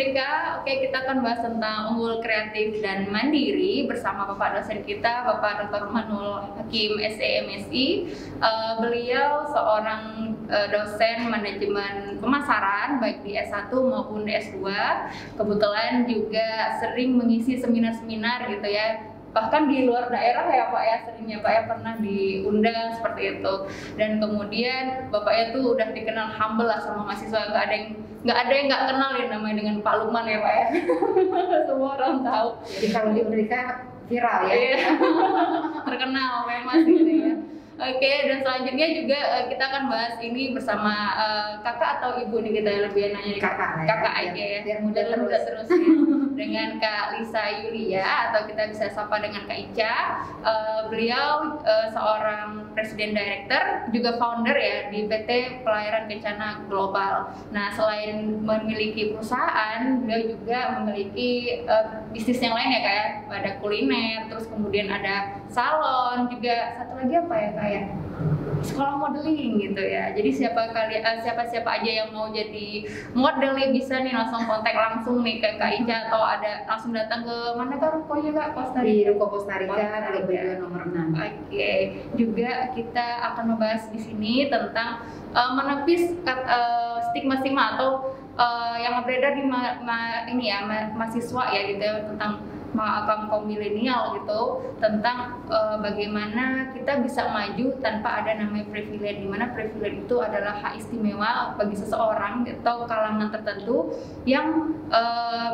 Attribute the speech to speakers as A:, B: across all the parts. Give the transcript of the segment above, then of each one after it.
A: Merdeka. Oke, kita akan bahas tentang unggul, kreatif, dan mandiri bersama Bapak dosen kita, Bapak Dr. Manul Hakim, SE MSI. Beliau seorang dosen manajemen pemasaran baik di S1 maupun di S2. Kebetulan juga sering mengisi seminar-seminar gitu ya. Bahkan di luar daerah ya Pak ya, seringnya Pak ya pernah diundang seperti itu. Dan kemudian Bapaknya tuh udah dikenal humble lah sama mahasiswa, nggak ada yang nggak kenal ya namanya dengan Pak Lukman ya Pak ya. Semua orang tahu.
B: Jadi kalau di Merdeka viral ya.
A: Terkenal memang gitu ya. Oke, dan selanjutnya juga kita akan bahas ini bersama kakak atau ibu nih, kita lebih nanya kakak aja ya.
B: Biar muda
A: terus ya. Dengan Kak Lisa Yulia atau kita bisa sapa dengan Kak Ica. Beliau seorang presiden director, juga founder ya di PT Pelayaran Kencana Global. Nah, selain memiliki perusahaan, beliau juga memiliki bisnis yang lain ya Kak ya. Ada kuliner, terus kemudian ada salon, juga satu lagi apa ya Kak ya? Sekolah modeling gitu ya. Jadi siapa aja yang mau jadi model ya bisa nih langsung kontak langsung nih ke Kak Ica, atau ada langsung datang ke mana Kak rukonya Kak?
B: Di Ruko Pos Tariga, Blok nomor 6.
A: Oke. Juga kita akan membahas di sini tentang menepis stigma-stigma atau yang beredar di mahasiswa ya gitu ya, tentang kaum milenial gitu, tentang bagaimana kita bisa maju tanpa ada namanya privilege, di mana privilege itu adalah hak istimewa bagi seseorang atau kalangan tertentu yang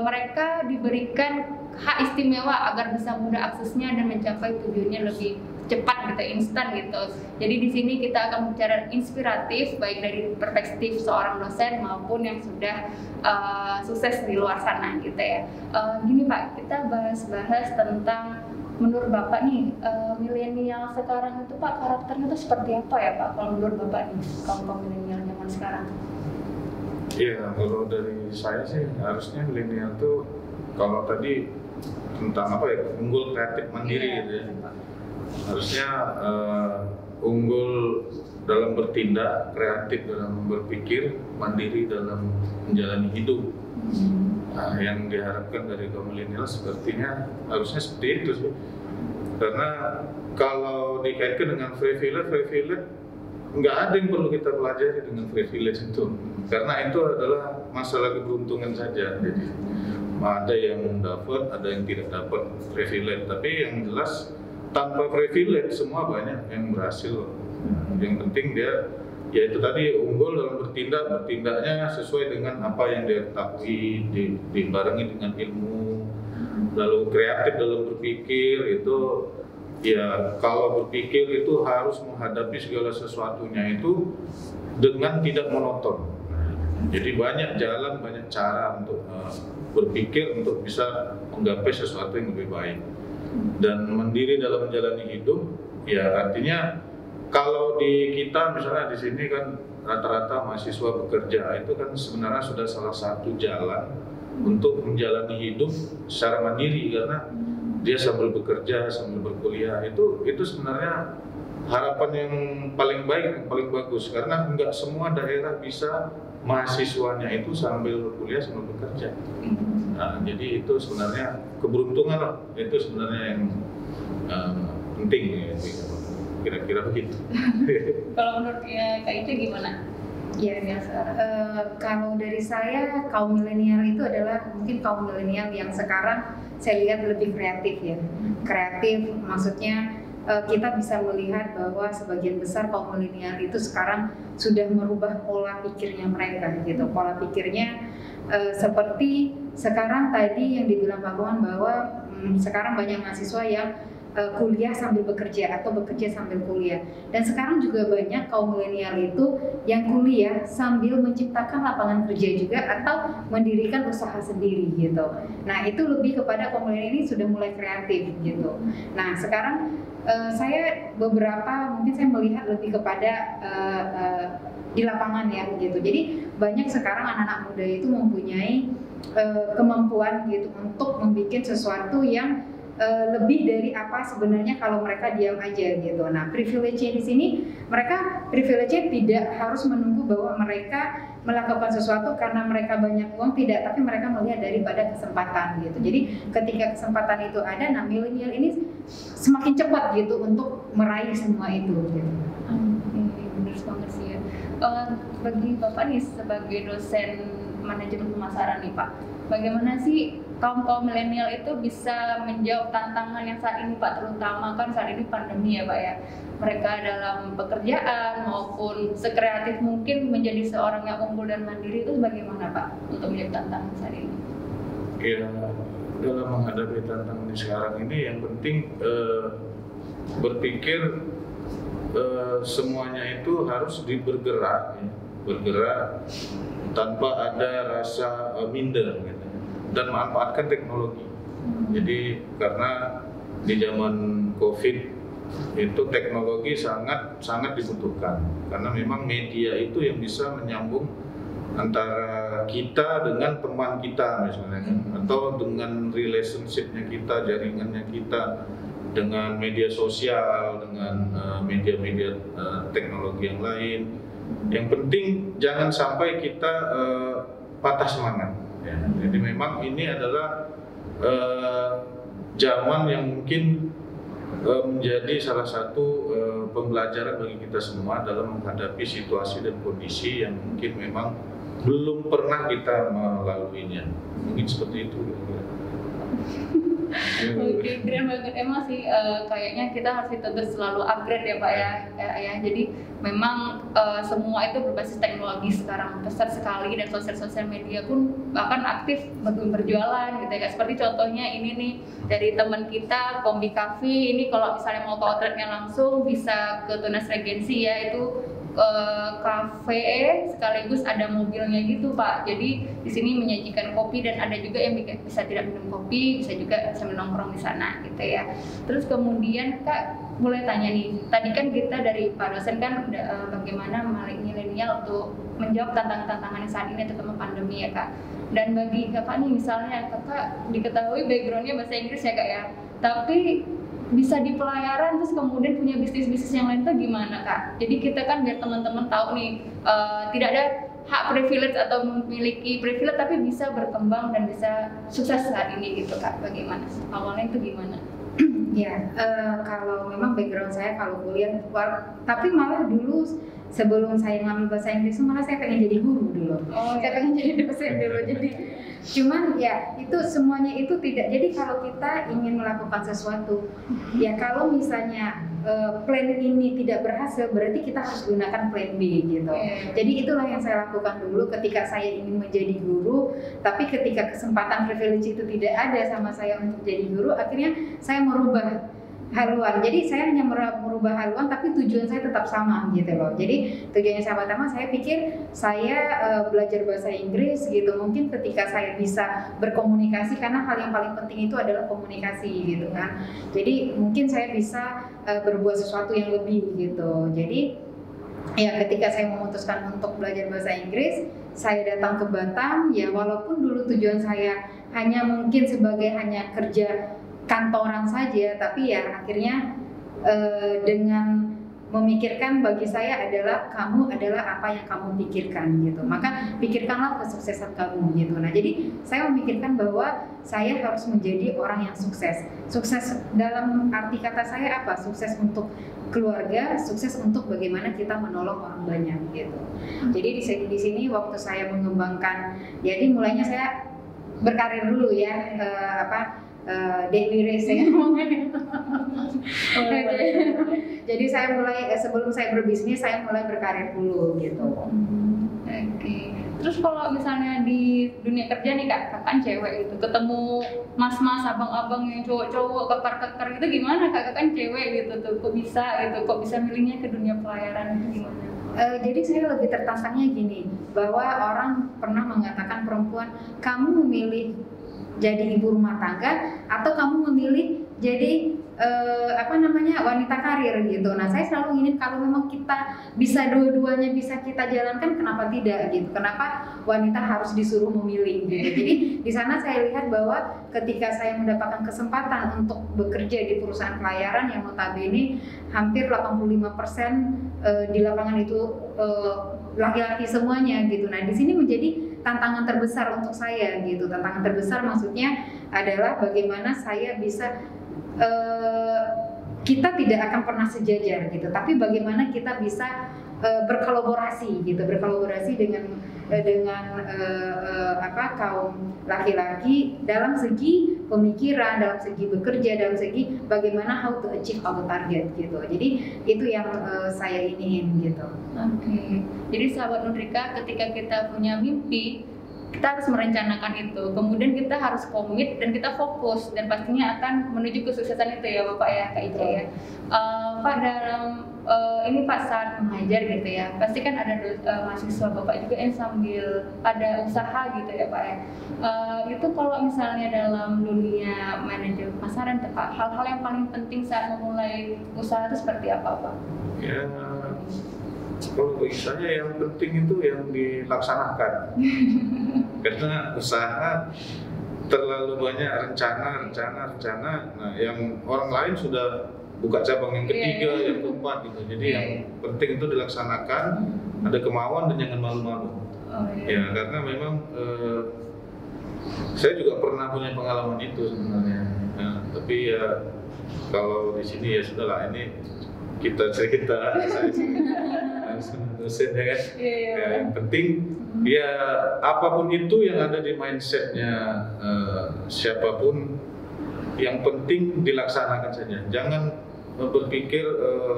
A: mereka diberikan hak istimewa agar bisa mudah aksesnya dan mencapai tujuannya lebih cepat gitu, instan gitu. Jadi di sini kita akan bicara inspiratif baik dari perspektif seorang dosen maupun yang sudah sukses di luar sana gitu ya. Gini Pak, kita bahas tentang menurut Bapak nih milenial sekarang itu Pak, karakternya itu seperti apa ya Pak? Kalau menurut Bapak nih kaum milenial zaman sekarang?
C: Iya, kalau dari saya sih harusnya milenial tuh kalau tadi tentang apa ya, unggul, kreatif, mandiri gitu ya. Harusnya unggul dalam bertindak, kreatif dalam berpikir, mandiri dalam menjalani hidup. Nah, yang diharapkan dari kaum milenial sepertinya harusnya seperti itu sih. Karena kalau dikaitkan dengan privilege nggak ada yang perlu kita pelajari dengan privilege itu. Karena itu adalah masalah keberuntungan saja. Jadi ada yang dapat, ada yang tidak dapat privilege. Tapi yang jelas tanpa privilege semua banyak yang berhasil. Yang penting dia ya itu tadi unggul dalam bertindaknya sesuai dengan apa yang dia ketahui, dibarengi dengan ilmu. Lalu kreatif dalam berpikir itu ya, kalau berpikir itu harus menghadapi segala sesuatunya itu dengan tidak monoton. Jadi banyak jalan, banyak cara untuk berpikir untuk bisa menggapai sesuatu yang lebih baik. Dan mandiri dalam menjalani hidup ya artinya kalau di kita misalnya di sini kan rata-rata mahasiswa bekerja, itu kan sebenarnya sudah salah satu jalan untuk menjalani hidup secara mandiri, karena dia sambil bekerja sambil berkuliah, itu sebenarnya harapan yang paling baik, yang paling bagus, karena nggak semua daerah bisa mahasiswanya itu sambil kuliah sambil bekerja. Nah, jadi itu sebenarnya keberuntungan lah, itu sebenarnya yang penting ya, kira-kira begitu.
A: Kalau menurut Kak Ica gimana?
B: Ya, kalau dari saya kaum milenial itu adalah mungkin kaum milenial yang sekarang saya lihat lebih kreatif ya. Kreatif maksudnya kita bisa melihat bahwa sebagian besar kaum milenial itu sekarang sudah merubah pola pikirnya mereka gitu. Pola pikirnya seperti sekarang tadi yang dibilang Pak Bohan bahwa sekarang banyak mahasiswa yang kuliah sambil bekerja atau bekerja sambil kuliah, dan sekarang juga banyak kaum milenial itu yang kuliah sambil menciptakan lapangan kerja juga atau mendirikan usaha sendiri gitu. Nah itu lebih kepada kaum milenial ini sudah mulai kreatif gitu. Nah sekarang saya mungkin saya melihat lebih kepada di lapangan ya gitu. Jadi banyak sekarang anak-anak muda itu mempunyai kemampuan gitu untuk membuat sesuatu yang lebih dari apa sebenarnya kalau mereka diam aja gitu. Nah, privilege-nya di sini, mereka privilege-nya tidak harus menunggu bahwa mereka melakukan sesuatu karena mereka banyak uang, tidak, tapi mereka melihat daripada kesempatan gitu. Jadi ketika kesempatan itu ada, nah milenial ini semakin cepat gitu untuk meraih semua itu gitu.
A: Benar banget sih ya. Bagi Bapak nih sebagai dosen manajemen pemasaran nih Pak, bagaimana sih kaum milenial itu bisa menjawab tantangan yang saat ini Pak, terutama kan saat ini pandemi ya Pak ya, mereka dalam pekerjaan maupun sekreatif mungkin menjadi seorang yang unggul dan mandiri, itu bagaimana Pak untuk menjawab tantangan saat ini?
C: Ya, dalam menghadapi tantangan sekarang ini yang penting berpikir semuanya itu harus bergerak tanpa ada rasa minder gitu, dan manfaatkan teknologi. Jadi karena di zaman COVID itu teknologi sangat dibutuhkan, karena memang media itu yang bisa menyambung antara kita dengan teman kita misalnya kan, atau dengan relationshipnya kita, jaringannya kita dengan media sosial, dengan media-media teknologi yang lain. Yang penting jangan sampai kita patah semangat ya. Jadi memang ini adalah zaman yang mungkin menjadi salah satu pembelajaran bagi kita semua dalam menghadapi situasi dan kondisi yang mungkin memang belum pernah kita melaluinya. Mungkin seperti itu.
A: Oke, keren banget. Emang sih kayaknya kita harus terus selalu upgrade ya Pak ya. Jadi memang semua itu berbasis teknologi sekarang besar sekali, dan sosial media pun bahkan aktif berjualan gitu ya. Seperti contohnya ini nih dari teman kita Kombi Cafe ini, kalau misalnya mau ke outletnya langsung bisa ke Tunas Regency ya, itu kafe sekaligus ada mobilnya gitu Pak. Jadi di sini menyajikan kopi, dan ada juga yang bisa tidak minum kopi, bisa juga sambil nongkrong di sana gitu ya. Terus kemudian Kak boleh tanya nih, tadi kan kita dari Pak dosen kan bagaimana milenial untuk menjawab tantangan-tantangan saat ini terutama pandemi ya Kak. Dan bagi Kakak nih misalnya Kakak diketahui backgroundnya bahasa Inggris ya Kak ya, tapi bisa di pelayaran terus kemudian punya bisnis yang lain tuh gimana Kak? Jadi kita kan biar teman-teman tahu nih tidak ada hak privilege atau memiliki privilege, tapi bisa berkembang dan bisa sukses saat ini gitu Kak. Bagaimana? Awalnya itu gimana?
B: Ya, kalau memang background saya kalau kuliah, tapi malah dulu sebelum saya ngambil bahasa Inggris malah saya pengen jadi guru dulu. Saya pengen jadi dosen dulu. Jadi cuman ya itu semuanya itu tidak. Jadi kalau kita ingin melakukan sesuatu, ya kalau misalnya plan ini tidak berhasil, berarti kita harus gunakan plan B gitu. Jadi itulah yang saya lakukan dulu ketika saya ingin menjadi guru, tapi ketika kesempatan privilege itu tidak ada sama saya untuk jadi guru, akhirnya saya merubah haluan. Jadi saya hanya merubah haluan, tapi tujuan saya tetap sama gitu loh. Jadi tujuannya saya pertama, saya pikir saya belajar bahasa Inggris gitu. Mungkin ketika saya bisa berkomunikasi, karena hal yang paling penting itu adalah komunikasi gitu kan. Jadi mungkin saya bisa berbuat sesuatu yang lebih gitu. Jadi ya ketika saya memutuskan untuk belajar bahasa Inggris, saya datang ke Batam. Ya walaupun dulu tujuan saya hanya mungkin sebagai hanya kerja kantoran saja, tapi ya akhirnya dengan memikirkan, bagi saya adalah kamu adalah apa yang kamu pikirkan gitu, maka pikirkanlah kesuksesan kamu gitu. Nah jadi saya memikirkan bahwa saya harus menjadi orang yang sukses. Sukses dalam arti kata saya apa? Sukses untuk keluarga, sukses untuk bagaimana kita menolong orang banyak gitu. Jadi di sini waktu saya mengembangkan, jadi mulainya saya berkarir dulu ya, daily race ya. Jadi saya mulai sebelum saya berbisnis, saya mulai berkarir dulu gitu.
A: Oke. Terus kalau misalnya di dunia kerja nih Kak kan cewek gitu, ketemu mas-mas, abang-abang yang cowok-cowok, kekar-kekar gitu gimana Kak kan cewek gitu tuh, kok bisa milihnya ke dunia pelayaran itu gimana?
B: Jadi saya lebih tertantangnya gini, bahwa orang pernah mengatakan perempuan, kamu memilih jadi ibu rumah tangga atau kamu memilih jadi wanita karir gitu. Nah, saya selalu ingin kalau memang kita bisa dua-duanya bisa kita jalankan, kenapa tidak gitu? Kenapa wanita harus disuruh memilih gitu? Jadi di sana saya lihat bahwa ketika saya mendapatkan kesempatan untuk bekerja di perusahaan pelayaran yang notabene hampir 85% di lapangan itu laki-laki semuanya gitu. Nah, di sini menjadi tantangan terbesar untuk saya gitu. Tantangan terbesar maksudnya adalah bagaimana saya bisa kita tidak akan pernah sejajar gitu, tapi bagaimana kita bisa berkolaborasi gitu, berkolaborasi dengan kaum laki-laki dalam segi pemikiran, dalam segi bekerja, dalam segi bagaimana how to achieve our target gitu. Jadi itu yang saya iniin gitu.
A: Oke. Jadi sahabat Nudrika, ketika kita punya mimpi, kita harus merencanakan itu, kemudian kita harus komit dan kita fokus, dan pastinya akan menuju kesuksesan itu ya Bapak ya, Kak Ica ya. Pak, dalam ini Pak saat mengajar gitu ya, pasti kan ada mahasiswa Bapak juga yang sambil ada usaha gitu ya Pak ya. Itu kalau misalnya dalam dunia manajer pemasaran Pak, hal-hal yang paling penting saat memulai usaha itu seperti apa Pak?
C: Ya, kalau bagi saya yang penting itu yang dilaksanakan. Karena usaha terlalu banyak rencana. Nah, yang orang lain sudah buka cabang yang ketiga, yang keempat gitu. Jadi yang penting itu dilaksanakan, ada kemauan dan jangan malu-malu. Ya, karena memang saya juga pernah punya pengalaman itu sebenarnya. Nah, tapi ya kalau di sini ya sudahlah, ini kita cerita dosen ya kan. Yang penting ya apapun itu yang ada di mindsetnya siapapun, yang penting dilaksanakan saja. Jangan berpikir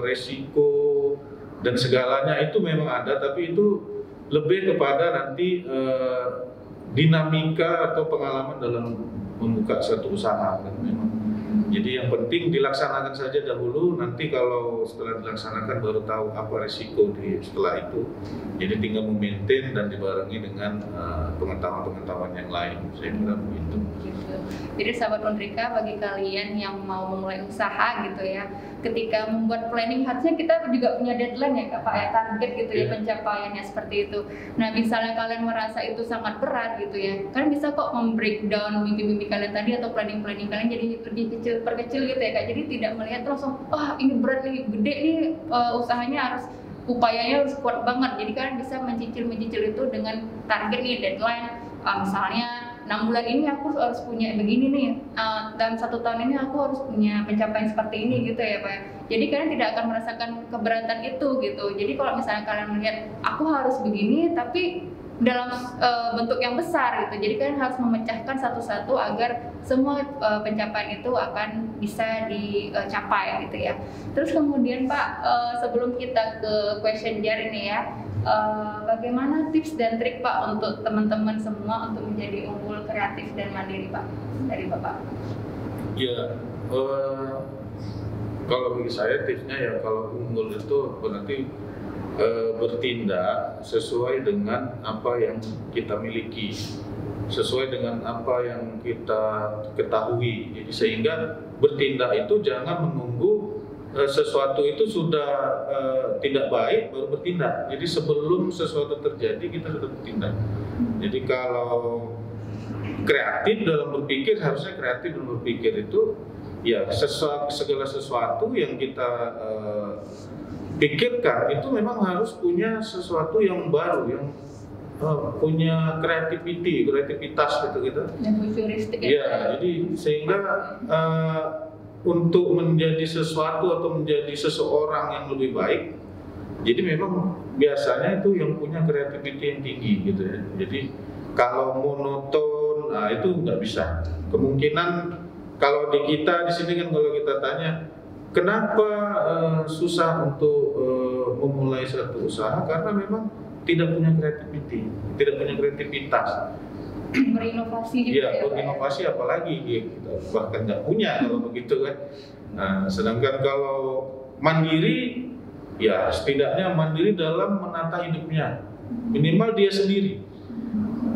C: resiko dan segalanya itu memang ada, tapi itu lebih kepada nanti dinamika atau pengalaman dalam membuka satu usaha kan memang. Jadi yang penting dilaksanakan saja dahulu, nanti kalau setelah dilaksanakan baru tahu apa resiko setelah itu. Jadi tinggal memaintain dan dibarengi dengan pengetahuan-pengetahuan yang lain, saya kira begitu.
A: Gitu. Jadi sahabat Nudrika, bagi kalian yang mau memulai usaha gitu ya, ketika membuat planning harusnya kita juga punya deadline ya Kak Pak ya, target gitu ya, pencapaiannya seperti itu. Nah misalnya kalian merasa itu sangat berat gitu ya, kalian bisa kok membreakdown mimpi-mimpi kalian tadi atau planning-planning kalian jadi lebih perkecil gitu ya Kak. Jadi tidak melihat langsung, ini berat nih, gede nih usahanya, upayanya harus kuat banget. Jadi kalian bisa mencicil itu dengan target nih, deadline. Misalnya 6 bulan ini aku harus punya begini nih, dalam 1 tahun ini aku harus punya pencapaian seperti ini gitu ya Pak. Jadi kalian tidak akan merasakan keberatan itu gitu. Jadi kalau misalnya kalian melihat aku harus begini tapi dalam bentuk yang besar gitu, jadi kalian harus memecahkan satu-satu agar semua pencapaian itu akan bisa dicapai gitu ya. Terus kemudian Pak, sebelum kita ke question jar ini ya, bagaimana tips dan trik Pak untuk teman-teman semua untuk menjadi unggul, kreatif dan mandiri Pak dari Bapak?
C: Ya, kalau bagi saya tipsnya ya, kalau unggul itu berarti bertindak sesuai dengan apa yang kita miliki, sesuai dengan apa yang kita ketahui. Jadi sehingga bertindak itu jangan menunggu sesuatu itu sudah tidak baik baru bertindak. Jadi sebelum sesuatu terjadi kita sudah bertindak. Jadi kalau kreatif dalam berpikir, harusnya kreatif dalam berpikir itu ya segala sesuatu yang kita pikirkan itu memang harus punya sesuatu yang baru, yang punya kreativitas gitu.
A: Yang futuristik
C: ya. Jadi sehingga untuk menjadi sesuatu atau menjadi seseorang yang lebih baik, jadi memang biasanya itu yang punya kreativiti yang tinggi gitu ya. Jadi kalau monoton, itu nggak bisa. Kemungkinan kalau di kita di sini kan kalau kita tanya kenapa susah untuk memulai suatu usaha, karena memang tidak punya tidak punya kreativitas.
A: Berinovasi juga
C: ya, berinovasi apalagi kita bahkan nggak punya kalau begitu kan. Nah, sedangkan kalau mandiri, ya setidaknya mandiri dalam menata hidupnya, minimal dia sendiri,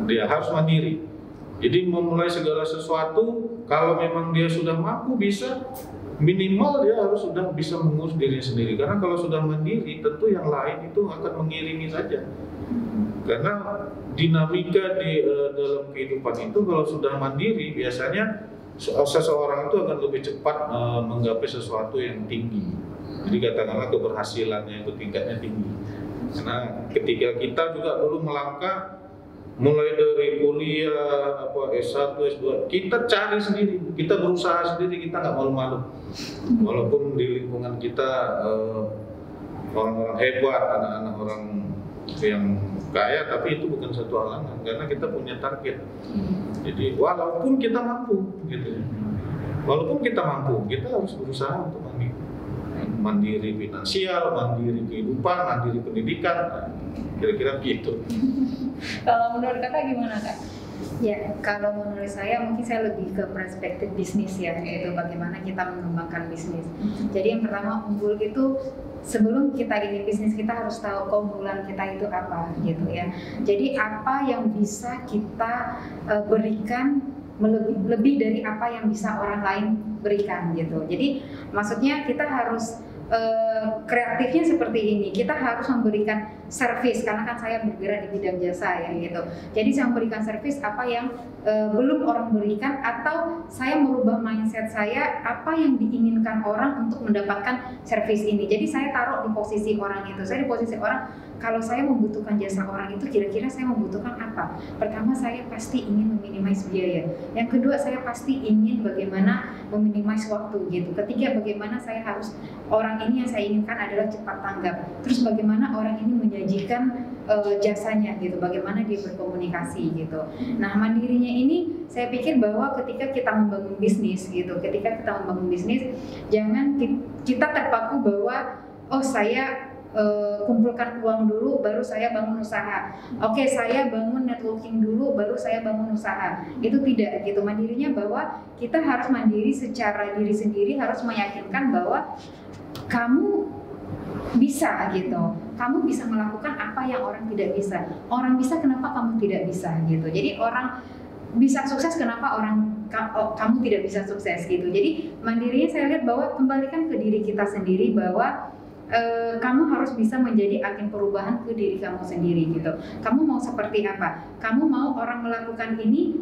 C: dia harus mandiri. Jadi memulai segala sesuatu, kalau memang dia sudah mampu bisa, minimal dia harus sudah bisa mengurus diri sendiri. Karena kalau sudah mandiri, tentu yang lain itu akan mengiringi saja. Karena dinamika di dalam kehidupan itu kalau sudah mandiri, biasanya seseorang itu akan lebih cepat menggapai sesuatu yang tinggi. Jadi katakanlah keberhasilannya itu tingkatnya tinggi. Karena ketika kita juga belum melangkah, mulai dari kuliah, S1, S2, kita cari sendiri, kita berusaha sendiri, kita nggak malu-malu. Walaupun di lingkungan kita orang-orang hebat, anak-anak orang yang kaya, tapi itu bukan satu halangan karena kita punya target. Jadi walaupun kita mampu, gitu. Walaupun kita mampu, kita harus berusaha untuk mandiri finansial, mandiri kehidupan, mandiri pendidikan, kira-kira gitu.
A: Kalau menurut kakak gimana kak?
B: Ya, kalau menurut saya mungkin saya lebih ke perspektif bisnis ya, yaitu bagaimana kita mengembangkan bisnis. Jadi yang pertama unggul itu sebelum kita ingin bisnis kita harus tahu keunggulan kita itu apa gitu ya. Jadi apa yang bisa kita berikan lebih dari apa yang bisa orang lain berikan gitu. Jadi maksudnya kita harus kreatifnya seperti ini, kita harus memberikan servis karena kan saya bergerak di bidang jasa ya gitu. Jadi saya memberikan servis apa yang belum orang berikan, atau saya merubah mindset saya apa yang diinginkan orang untuk mendapatkan servis ini. Jadi saya taruh di posisi orang itu. Saya di posisi orang, kalau saya membutuhkan jasa orang itu kira-kira saya membutuhkan apa? Pertama, saya pasti ingin meminimais biaya. Yang kedua, saya pasti ingin bagaimana meminimais waktu gitu. Ketiga, bagaimana saya harus orang ini yang saya inginkan adalah cepat tanggap. Terus bagaimana orang ini menyajikan jasanya gitu, bagaimana dia berkomunikasi gitu. Nah, mandirinya ini saya pikir bahwa ketika kita membangun bisnis gitu, jangan kita terpaku bahwa saya kumpulkan uang dulu baru saya bangun usaha. Oke, saya bangun networking dulu baru saya bangun usaha. Itu tidak gitu. Mandirinya bahwa kita harus mandiri secara diri sendiri, harus meyakinkan bahwa kamu bisa gitu. Kamu bisa melakukan apa yang orang tidak bisa. Orang bisa, kenapa kamu tidak bisa gitu. Jadi orang bisa sukses, kenapa kamu tidak bisa sukses gitu. Jadi mandirinya saya lihat bahwa kembalikan ke diri kita sendiri bahwa kamu harus bisa menjadi agen perubahan ke diri kamu sendiri gitu. Kamu mau seperti apa? Kamu mau orang melakukan ini,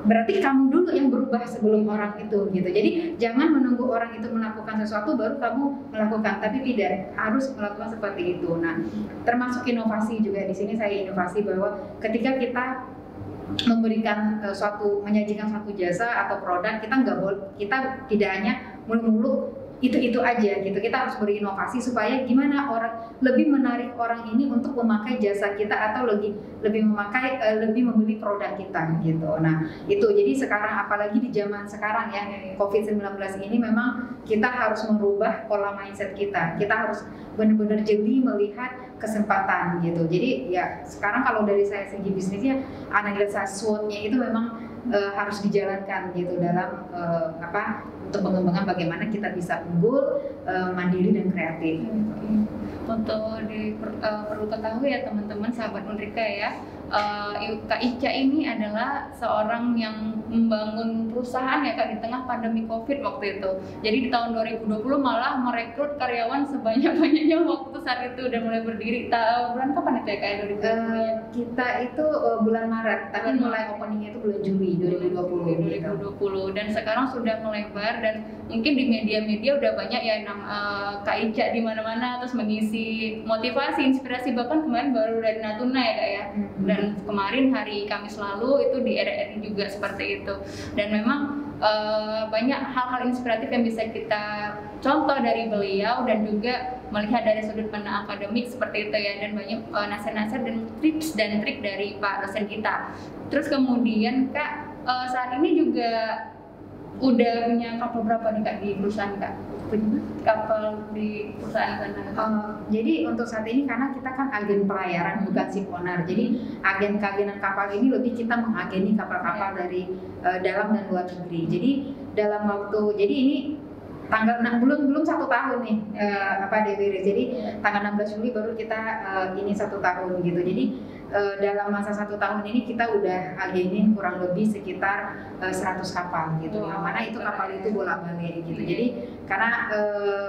B: berarti kamu dulu yang berubah sebelum orang itu gitu. Jadi jangan menunggu orang itu melakukan sesuatu baru kamu melakukan, tapi tidak harus melakukan seperti itu. Nah, termasuk inovasi juga di sini saya inovasi bahwa ketika kita memberikan menyajikan suatu jasa atau produk, kita tidak hanya mulu-mulu itu aja gitu. Kita harus berinovasi supaya gimana orang lebih menarik orang ini untuk memakai jasa kita atau lebih membeli produk kita gitu. Nah, itu jadi sekarang apalagi di zaman sekarang ya COVID-19 ini memang kita harus merubah pola mindset kita. Kita harus benar-benar jeli melihat kesempatan gitu. Jadi ya sekarang kalau dari saya segi bisnisnya, analisa SWOT-nya itu memang harus dijalankan gitu dalam untuk pengembangan bagaimana kita bisa unggul, mandiri dan kreatif.
A: Untuk perlu ketahui ya teman-teman sahabat Unrika ya, Kak Ica ini adalah seorang yang membangun perusahaan ya Kak di tengah pandemi COVID waktu itu. Jadi di tahun 2020 malah merekrut karyawan sebanyak-banyaknya waktu saat itu udah mulai berdiri. Bulan kapan itu ya Kak 2020?
B: Kita itu bulan Maret, tapi mulai openingnya itu bulan Juli 2020.
A: Dan sekarang sudah melebar dan mungkin di media-media udah banyak ya Kak Ica di mana-mana terus mengisi motivasi, inspirasi, bahkan kemarin baru dari Natuna ya Kak ya. Dan kemarin hari Kamis lalu itu di RRI juga seperti itu. Dan memang banyak hal-hal inspiratif yang bisa kita contoh dari beliau dan juga melihat dari sudut pandang akademik seperti itu ya, dan banyak nasihat-nasihat dan tips dan trik dari Pak dosen kita. Terus kemudian Kak saat ini juga udah punya kapal berapa nih Kak di perusahaan Kak? Kapal di perusahaan sana?
B: Jadi untuk saat ini karena kita kan agen pelayaran bukan ship owner, jadi agen-agenan kapal ini lebih kita mengageni kapal-kapal dari dalam dan luar negeri. Jadi dalam waktu, jadi ini tanggal belum 1 tahun nih DWR. Jadi tanggal 16 Juli baru kita ini 1 tahun gitu. Jadi dalam masa 1 tahun ini kita udah agenin kurang lebih sekitar 100 kapal gitu. Yang mana itu kapal itu bolak-balik gitu. Jadi karena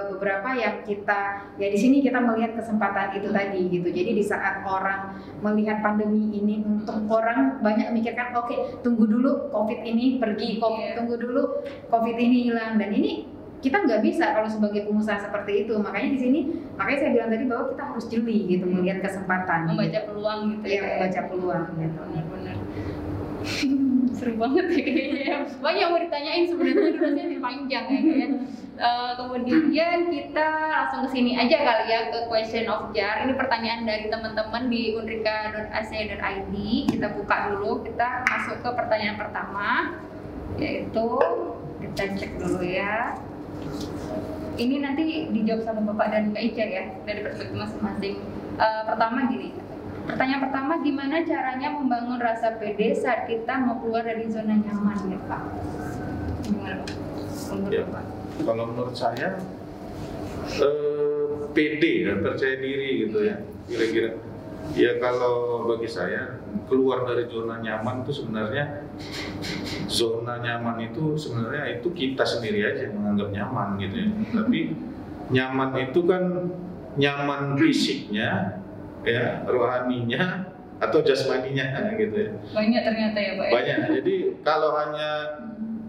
B: beberapa yang kita ya di sini kita melihat kesempatan itu tadi gitu. Jadi di saat orang melihat pandemi ini, untuk orang banyak memikirkan oke, tunggu dulu COVID ini pergi, tunggu dulu COVID ini hilang, dan ini kita nggak bisa kalau sebagai pengusaha seperti itu. Makanya di sini, makanya saya bilang tadi bahwa kita harus jeli gitu, melihat kesempatan,
A: membaca peluang gitu
B: ya, membaca peluang gitu.
A: Benar-benar. Seru banget ya kayaknya. Banyak yang mau ditanyain sebenarnya, durasinya lebih panjang ya kayaknya. Kemudian kita langsung ke sini aja kali ya, ke question of jar. Ini pertanyaan dari teman-teman di unrika.ac.id. Kita buka dulu, kita masuk ke pertanyaan pertama, yaitu kita cek dulu ya. Ini nanti dijawab sama Bapak dan Kak Ica ya, dari perspektif masing-masing. Pertama gini, pertanyaan pertama, gimana caranya membangun rasa pede saat kita mau keluar dari zona nyaman ya Pak? Gimana Pak?
C: Ya, kalau menurut saya pede ya, percaya diri gitu ya, kira-kira. Ya kalau bagi saya keluar dari zona nyaman itu sebenarnya, zona nyaman itu sebenarnya itu kita sendiri aja yang menganggap nyaman gitu ya. Tapi nyaman itu kan nyaman fisiknya, ya, rohaninya atau jasmaninya gitu ya.
A: Banyak ternyata ya Pak.
C: Banyak. Jadi kalau hanya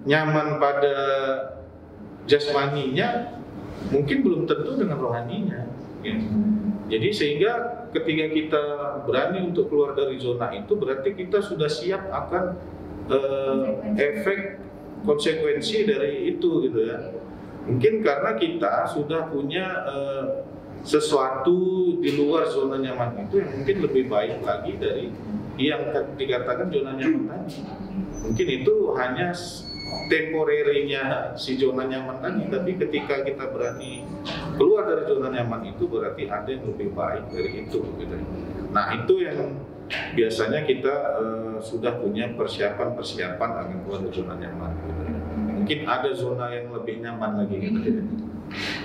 C: nyaman pada jasmaninya, mungkin belum tentu dengan rohaninya. Gitu. Jadi sehingga ketika kita berani untuk keluar dari zona itu, berarti kita sudah siap akan efek konsekuensi dari itu gitu ya. Mungkin karena kita sudah punya sesuatu di luar zona nyaman itu yang mungkin lebih baik lagi dari yang dikatakan zona nyaman tadi. Mungkin itu hanya temporerinya si zona nyaman tadi, tapi ketika kita berani keluar dari zona nyaman itu berarti ada yang lebih baik dari itu gitu. Nah itu yang biasanya kita sudah punya persiapan akan keluar dari zona nyaman gitu. Mungkin ada zona yang lebih nyaman lagi gitu.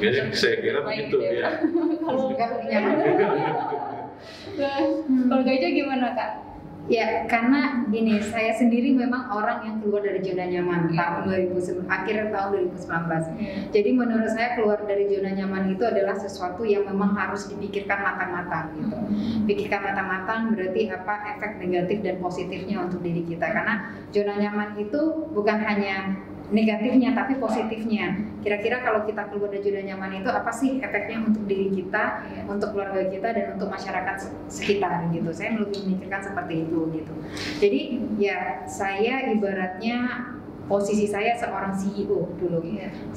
C: Jadi saya kira begitu ya.
A: Kalau Kak Ica gimana Kak?
B: Ya, karena gini, saya sendiri memang orang yang keluar dari zona nyaman akhir tahun 2019. Jadi menurut saya keluar dari zona nyaman itu adalah sesuatu yang memang harus dipikirkan matang-matang gitu. Pikirkan matang-matang berarti apa efek negatif dan positifnya untuk diri kita. Karena zona nyaman itu bukan hanya negatifnya tapi positifnya. Kira-kira kalau kita keluar dari zona nyaman itu apa sih efeknya untuk diri kita, untuk keluarga kita, dan untuk masyarakat sekitar gitu. Saya lebih memikirkan seperti itu gitu. Jadi ya saya ibaratnya posisi saya seorang CEO dulu.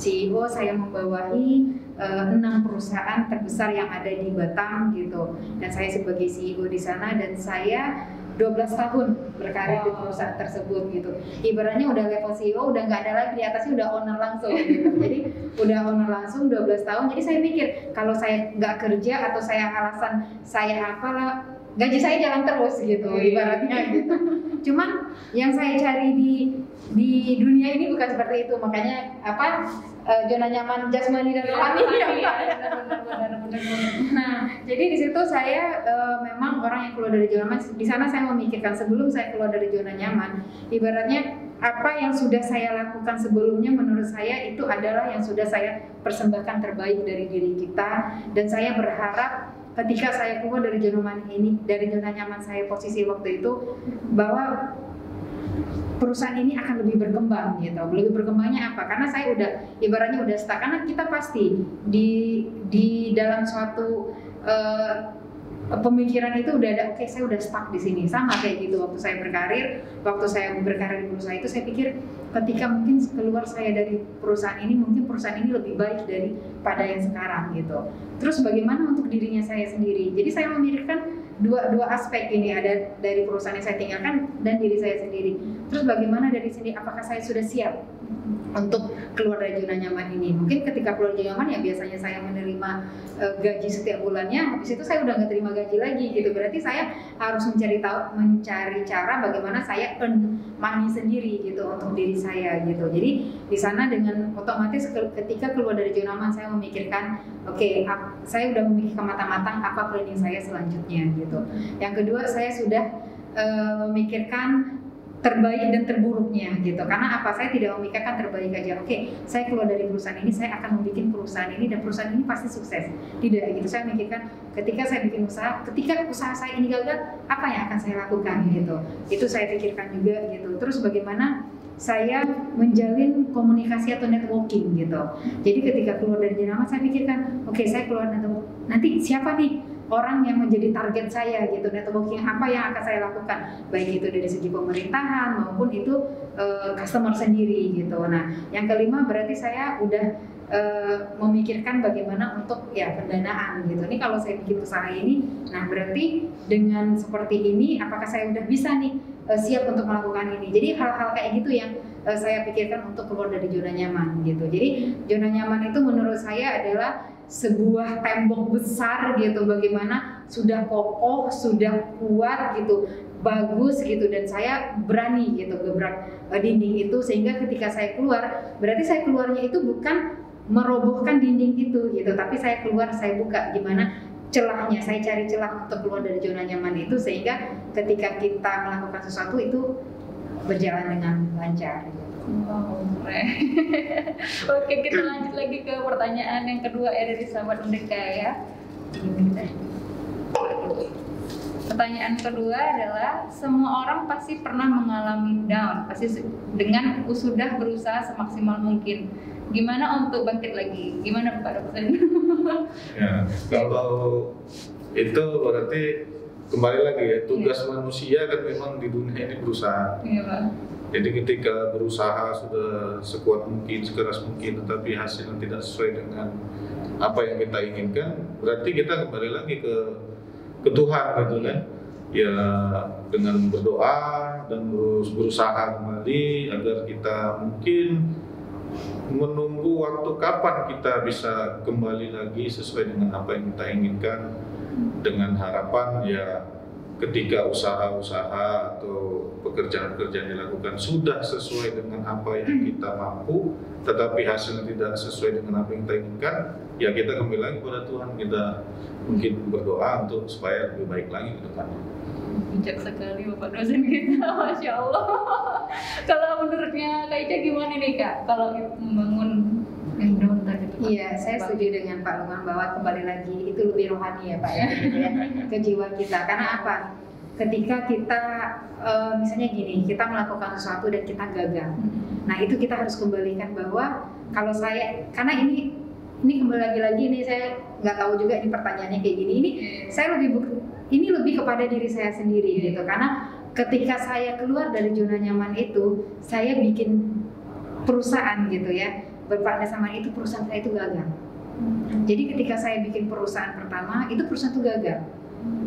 B: CEO, saya membawahi 6 perusahaan terbesar yang ada di Batam gitu. Dan saya sebagai CEO di sana, dan saya 12 tahun berkarir di perusahaan tersebut gitu. Ibaratnya udah level CEO, udah nggak ada lagi, di atasnya udah owner langsung gitu. Jadi udah owner langsung 12 tahun. Jadi saya mikir kalau saya nggak kerja atau saya alasan saya apalah, gaji saya jalan terus gitu ibaratnya gitu. Cuman yang saya cari di dunia ini bukan seperti itu. Makanya apa zona nyaman jasmani dan rohani ya. Nah, jadi di situ saya memang orang yang keluar dari zona nyaman. Di sana saya memikirkan sebelum saya keluar dari zona nyaman, ibaratnya apa yang sudah saya lakukan sebelumnya menurut saya itu adalah yang sudah saya persembahkan terbaik dari diri kita, dan saya berharap ketika saya keluar dari zona nyaman saya posisi waktu itu, bahwa perusahaan ini akan lebih berkembang gitu. Lebih berkembangnya apa? Karena saya udah ibaratnya udah stuck. Karena kita pasti di dalam suatu pemikiran itu udah ada, oke, saya udah stuck di sini. Sama kayak gitu waktu saya berkarir di perusahaan itu, saya pikir ketika mungkin keluar saya dari perusahaan ini, mungkin perusahaan ini lebih baik daripada yang sekarang gitu. Terus bagaimana untuk dirinya saya sendiri? Jadi saya memikirkan dua aspek ini, ada dari perusahaan yang saya tinggalkan dan diri saya sendiri. Terus bagaimana dari sini, apakah saya sudah siap untuk keluar dari zona nyaman ini. Mungkin ketika keluar zona nyaman ya biasanya saya menerima gaji setiap bulannya, habis itu saya udah nggak terima gaji lagi gitu. Berarti saya harus mencari cara bagaimana saya earn money sendiri gitu untuk diri saya gitu. Jadi di sana dengan otomatis ketika keluar dari zona nyaman saya memikirkan, oke, saya udah memikirkan matang-matang apa planning saya selanjutnya gitu. Yang kedua, saya sudah memikirkan terbaik dan terburuknya gitu. Karena apa? Saya tidak memikirkan terbaik aja. Oke, saya keluar dari perusahaan ini, saya akan membuat perusahaan ini dan perusahaan ini pasti sukses. Tidak gitu. Saya memikirkan ketika saya bikin usaha, ketika usaha saya ini gagal, apa yang akan saya lakukan gitu. Itu saya pikirkan juga gitu. Terus bagaimana saya menjalin komunikasi atau networking gitu. Jadi ketika keluar dari zona nyaman, saya pikirkan, oke, saya keluar nanti siapa nih orang yang menjadi target saya gitu, networking apa yang akan saya lakukan, baik itu dari segi pemerintahan maupun itu customer sendiri gitu. Nah, yang kelima berarti saya udah memikirkan bagaimana untuk ya pendanaan gitu. Ini kalau saya bikin usaha ini, nah berarti dengan seperti ini, apakah saya udah bisa nih siap untuk melakukan ini. Jadi hal-hal kayak gitu yang saya pikirkan untuk keluar dari zona nyaman gitu. Jadi zona nyaman itu menurut saya adalah sebuah tembok besar gitu, bagaimana sudah kokoh, sudah kuat gitu, bagus gitu, dan saya berani gitu gebrak dinding itu, sehingga ketika saya keluar, berarti saya keluarnya itu bukan merobohkan dinding itu gitu, tapi saya keluar, saya buka gimana celahnya, saya cari celah untuk keluar dari zona nyaman itu, sehingga ketika kita melakukan sesuatu itu berjalan dengan lancar gitu.
A: Wow, keren. Oke, kita lanjut lagi ke pertanyaan yang kedua ya dari sahabat Merdeka ya. Pertanyaan kedua adalah, semua orang pasti pernah mengalami down, pasti dengan sudah berusaha semaksimal mungkin. Gimana untuk bangkit lagi? Gimana Pak Dokter?
C: Ya, kalau itu berarti kembali lagi ya, tugas manusia kan memang di dunia ini berusaha.
A: Iya Pak.
C: Jadi ketika berusaha sudah sekuat mungkin, sekeras mungkin, tetapi hasilnya tidak sesuai dengan apa yang kita inginkan, berarti kita kembali lagi ke Tuhan gitu kan. Ya dengan berdoa dan terus berusaha kembali agar kita mungkin menunggu waktu kapan kita bisa kembali lagi sesuai dengan apa yang kita inginkan, dengan harapan ya ketika usaha-usaha atau pekerjaan-pekerjaan dilakukan sudah sesuai dengan apa yang kita mampu, tetapi hasilnya tidak sesuai dengan apa yang kita inginkan, ya kita kembali lagi pada Tuhan, kita mungkin berdoa untuk supaya lebih baik lagi ke depannya.
A: Bijak sekali Bapak dosen kita, Masya Allah. Kalau menurutnya Kak Ica gimana nih Kak, kalau membangun yang down tadi itu?
B: Iya, saya setuju dengan Pak Lukman bahwa kembali lagi itu lebih rohani ya Pak ya, gitu ya, ke jiwa kita. Karena apa? Ketika kita misalnya gini, kita melakukan sesuatu dan kita gagal, nah itu kita harus kembalikan bahwa kalau saya, karena ini kembali lagi nih, saya nggak tahu juga ini pertanyaannya kayak gini. Saya lebih kepada diri saya sendiri gitu, karena ketika saya keluar dari zona nyaman itu, saya bikin perusahaan gitu ya, berpartner sama itu, perusahaan saya itu gagal. Jadi ketika saya bikin perusahaan pertama, itu perusahaan itu gagal.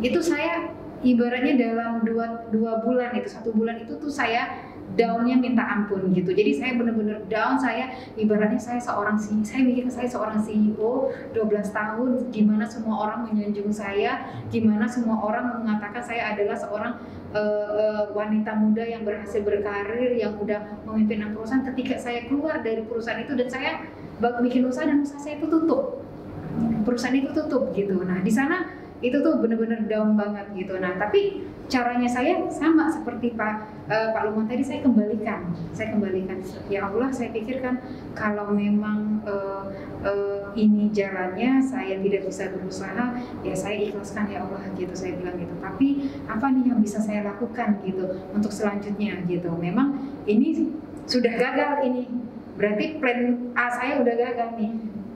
B: Itu saya ibaratnya dalam dua bulan itu, 1 bulan itu tuh saya downnya minta ampun gitu. Jadi saya benar-benar down, saya ibaratnya saya mikir saya seorang CEO 12 tahun, gimana semua orang menyanjung saya, gimana semua orang mengatakan saya adalah seorang wanita muda yang berhasil berkarir, yang udah memimpin perusahaan. Ketika saya keluar dari perusahaan itu dan saya bikin usaha dan usaha saya itu tutup, perusahaan itu tutup gitu. Nah di sana itu tuh benar-benar down banget gitu. Nah tapi caranya saya sama seperti Pak Lukman tadi, saya kembalikan. Ya Allah, saya pikirkan kalau memang ini jalannya, saya tidak bisa berusaha, ya saya ikhlaskan ya Allah gitu, saya bilang gitu. Tapi apa nih yang bisa saya lakukan gitu untuk selanjutnya gitu. Memang ini sudah gagal ini, berarti plan A saya udah gagal nih,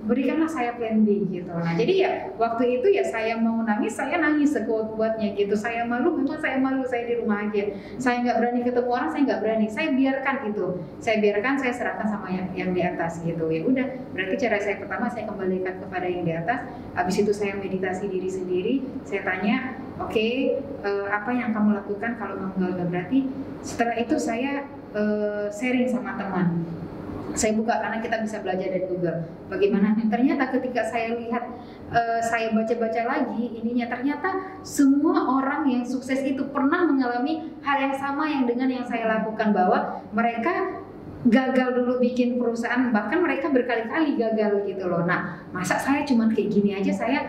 B: berikanlah saya plan B gitu. Nah jadi ya waktu itu ya saya mau nangis, saya nangis sekuat-kuatnya gitu. Saya malu, memang saya malu, saya di rumah aja. Saya nggak berani ketemu orang, saya nggak berani. Saya biarkan itu, saya serahkan sama yang di atas gitu. Ya udah, berarti cara saya pertama saya kembalikan kepada yang di atas. Habis itu saya meditasi diri sendiri. Saya tanya, oke, apa yang kamu lakukan kalau kamu gagal? Berarti setelah itu saya sharing sama teman. saya buka karena kita bisa belajar dari Google. Bagaimana? Ternyata ketika saya lihat, saya baca-baca lagi ininya, ternyata semua orang yang sukses itu pernah mengalami hal yang sama yang dengan yang saya lakukan, bahwa mereka gagal dulu bikin perusahaan, bahkan mereka berkali-kali gagal gitu loh. Nah, masa saya cuman kayak gini aja, saya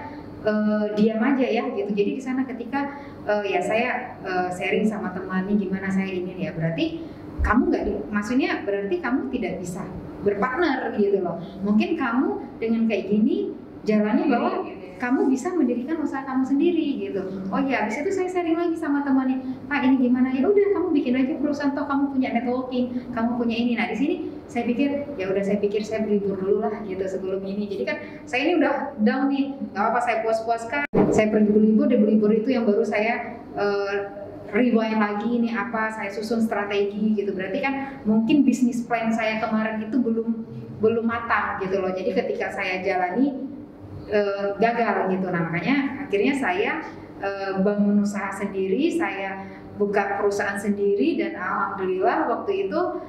B: diam aja ya gitu. Jadi di sana ketika ya saya sharing sama teman nih gimana saya ini ya, berarti kamu maksudnya berarti kamu tidak bisa berpartner gitu loh. Mungkin kamu dengan kayak gini jalannya bahwa kamu bisa mendirikan usaha kamu sendiri gitu. Oh ya, habis itu saya sharing lagi sama temannya, Pak ini gimana? Ya udah kamu bikin aja perusahaan, toh kamu punya networking, kamu punya ini. Nah di sini saya pikir ya udah, saya pikir saya berlibur dulu lah gitu sebelum ini. Jadi kan saya ini udah down nih, nggak apa-apa saya puas-puaskan. Saya pergi berlibur, di berlibur itu yang baru saya rewind lagi ini apa, saya susun strategi gitu. Berarti kan mungkin bisnis plan saya kemarin itu belum matang gitu loh. Jadi ketika saya jalani gagal gitu. Nah makanya akhirnya saya bangun usaha sendiri, saya buka perusahaan sendiri, dan alhamdulillah waktu itu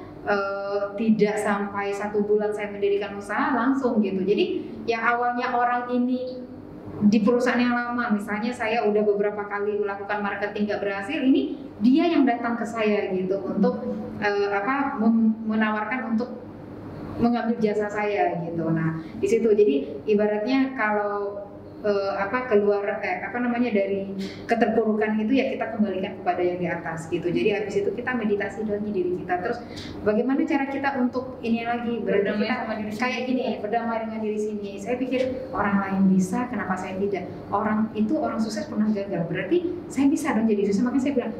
B: tidak sampai 1 bulan saya mendirikan usaha langsung gitu. Jadi yang awalnya orang ini di perusahaan yang lama, misalnya saya udah beberapa kali melakukan marketing gak berhasil, ini dia yang datang ke saya gitu untuk menawarkan untuk mengambil jasa saya gitu. Nah di situ jadi ibaratnya kalau keluar dari keterpurukan itu ya kita kembalikan kepada yang di atas gitu. Jadi habis itu kita meditasi lagi diri kita, terus bagaimana cara kita untuk ini lagi berdamai sama diri kayak gini, berdamai dengan diri sini. Saya pikir orang lain bisa, kenapa saya tidak? Orang sukses pernah gagal, berarti saya bisa dong jadi sukses. Makanya saya bilang,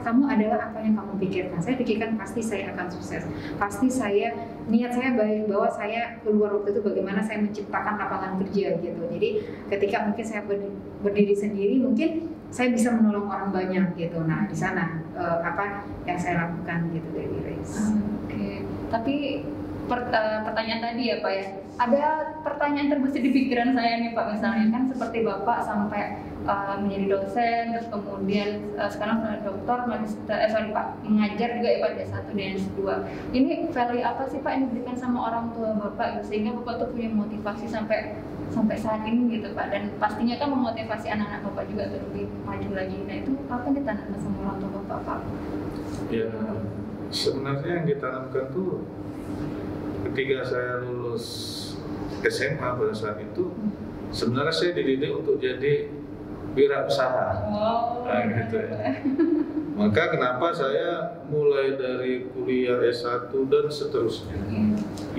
B: kamu adalah apa yang kamu pikirkan. Saya pikirkan pasti saya akan sukses, pasti niat saya baik, bahwa saya keluar waktu itu bagaimana saya menciptakan lapangan kerja gitu. Jadi ketika mungkin saya berdiri sendiri, mungkin saya bisa menolong orang banyak gitu. Nah di sana apa yang saya lakukan gitu dari Race.
A: Oke. Tapi pertanyaan tadi ya Pak ya, ada pertanyaan terbesit di pikiran saya nih Pak, misalnya kan seperti Bapak sampai menjadi dosen, terus kemudian sekarang sudah dokter, mengajar juga ya Pak D1 dan S2. Ini value apa sih Pak yang diberikan sama orang tua Bapak gitu, sehingga Bapak tuh punya motivasi sampai saat ini gitu Pak, dan pastinya kan memotivasi anak-anak Bapak juga untuk lebih maju lagi. Nah itu apa yang ditanamkan sama orang tua Bapak Pak?
C: Ya sebenarnya yang ditanamkan tuh ketika saya lulus SMA pada saat itu, sebenarnya saya dididik untuk jadi wirausaha. Nah, gitu ya. Maka kenapa saya mulai dari kuliah S1 dan seterusnya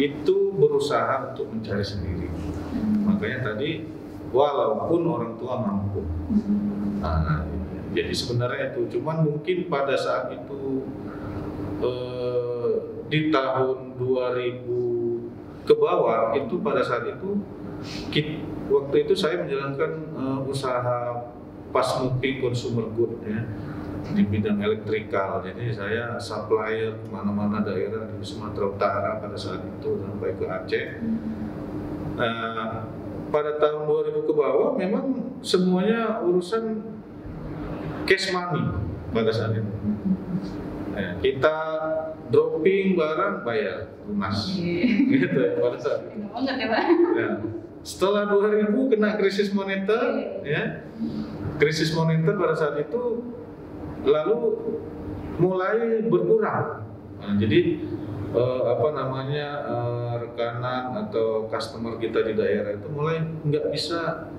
C: itu berusaha untuk mencari sendiri. Makanya tadi walaupun orang tua mampu. Nah, jadi sebenarnya itu cuman mungkin pada saat itu di tahun 2000 ke bawah itu, pada saat itu waktu itu saya menjalankan usaha fast moving consumer good ya, di bidang elektrikal. Jadi saya supplier kemana-mana daerah di Sumatera Utara pada saat itu sampai ke Aceh. Pada tahun 2000 ke bawah memang semuanya urusan cash money pada saat itu. Kita dropping barang bayar lunas, gitu ya pada saat itu.
A: Banget ya Pak.
C: Ya. Setelah 2000 kena krisis moneter, ya krisis moneter pada saat itu lalu mulai berkurang. Nah, jadi rekanan atau customer kita di daerah itu mulai nggak bisa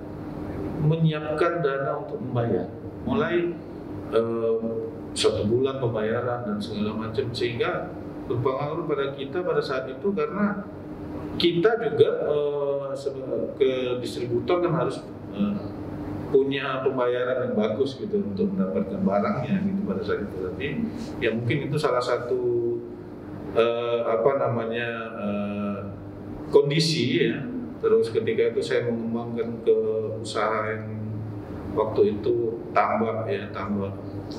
C: menyiapkan dana untuk membayar, mulai 1 bulan pembayaran dan segala macam, sehingga berpengaruh pada kita pada saat itu, karena kita juga ke distributor kan harus punya pembayaran yang bagus gitu untuk mendapatkan barangnya gitu pada saat itu. Tapi ya mungkin itu salah satu kondisi ya. Terus ketika itu saya mengembangkan ke usaha yang waktu itu tambak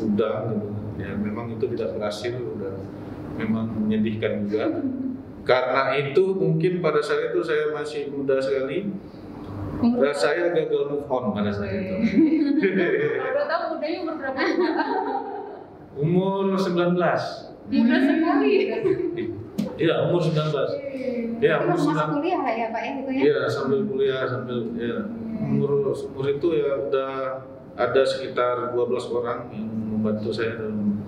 C: udang gitu. Ya memang itu tidak berhasil, udah memang menyedihkan juga. Karena itu mungkin pada saat itu saya masih muda sekali. Dan saya gagal move on pada saat itu.
A: Udah tahu mudanya umur berapa?
C: Umur 19.
A: Muda sekali.
C: Iya, umur 19. Ya,
B: Itu
C: umur
B: masuk
C: 19.
B: kuliah lah ya Pak ya gitu ya?
C: Iya, sambil kuliah, sambil ya. Umur itu ya udah ada sekitar 12 orang yang membantu saya dalam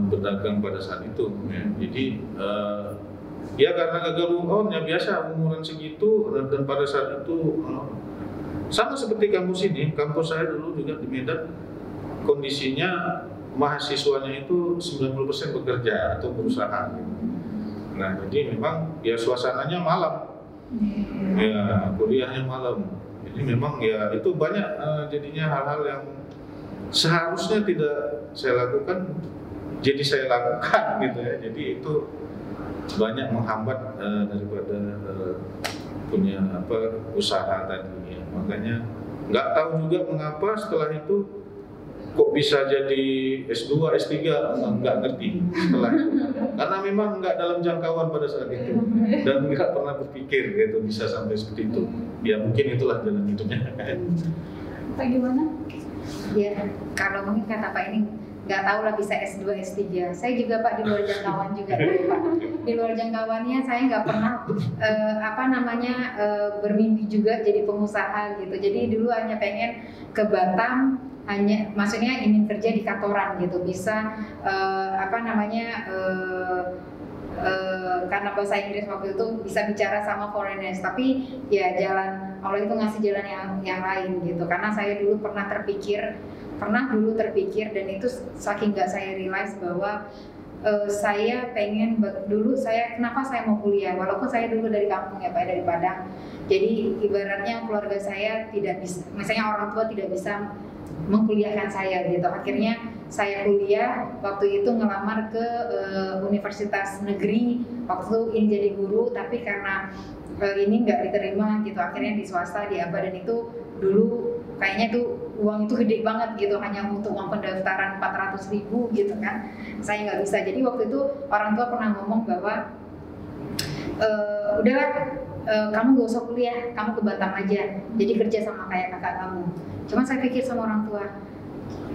C: berdagang pada saat itu. Ya. Jadi ya karena gagal move on ya biasa umuran segitu, dan pada saat itu sama seperti kampus ini, kampus saya dulu juga di Medan, kondisinya mahasiswanya itu 90% bekerja atau berusaha. Gitu. Nah jadi memang ya suasananya malam, ya kuliahnya malam. Jadi memang ya itu banyak jadinya hal-hal yang seharusnya tidak saya lakukan, jadi saya lakukan gitu ya. Jadi itu banyak menghambat daripada punya usaha tadi ya. Makanya nggak tahu juga mengapa setelah itu kok bisa jadi S2, S3, nggak ngerti setelah itu. Karena memang nggak dalam jangkauan pada saat itu dan nggak pernah berpikir gitu bisa sampai seperti itu. Ya mungkin itulah jalan hidupnya.
A: Pak gimana?
B: Ya, kalau mungkin kata Pak ini nggak tahu lah bisa S2, S3. Saya juga Pak di luar jangkauan juga Pak. Di luar jangkauannya saya nggak pernah bermimpi juga jadi pengusaha gitu. Jadi dulu hanya pengen ke Batam, maksudnya ingin kerja di kantoran gitu, bisa karena bahasa Inggris waktu itu bisa bicara sama foreigners, tapi ya jalan Allah itu ngasih jalan yang lain gitu. Karena saya dulu pernah dulu terpikir dan itu saking nggak saya realize bahwa saya pengen kenapa saya mau kuliah walaupun saya dulu dari kampung ya Pak, dari Padang. Jadi ibaratnya keluarga saya tidak bisa, misalnya orang tua tidak bisa mengkuliahkan saya gitu. Akhirnya saya kuliah waktu itu ngelamar ke universitas negeri, waktu itu ingin jadi guru, tapi karena ini nggak diterima gitu, akhirnya di swasta di apa, dan itu dulu kayaknya tuh uang itu gede banget gitu, hanya untuk uang pendaftaran 400.000 gitu kan, saya nggak bisa. Jadi waktu itu orang tua pernah ngomong bahwa udahlah kamu gak usah kuliah, kamu ke Batam aja, jadi kerja sama kayak kakak kamu. Cuma saya pikir sama orang tua,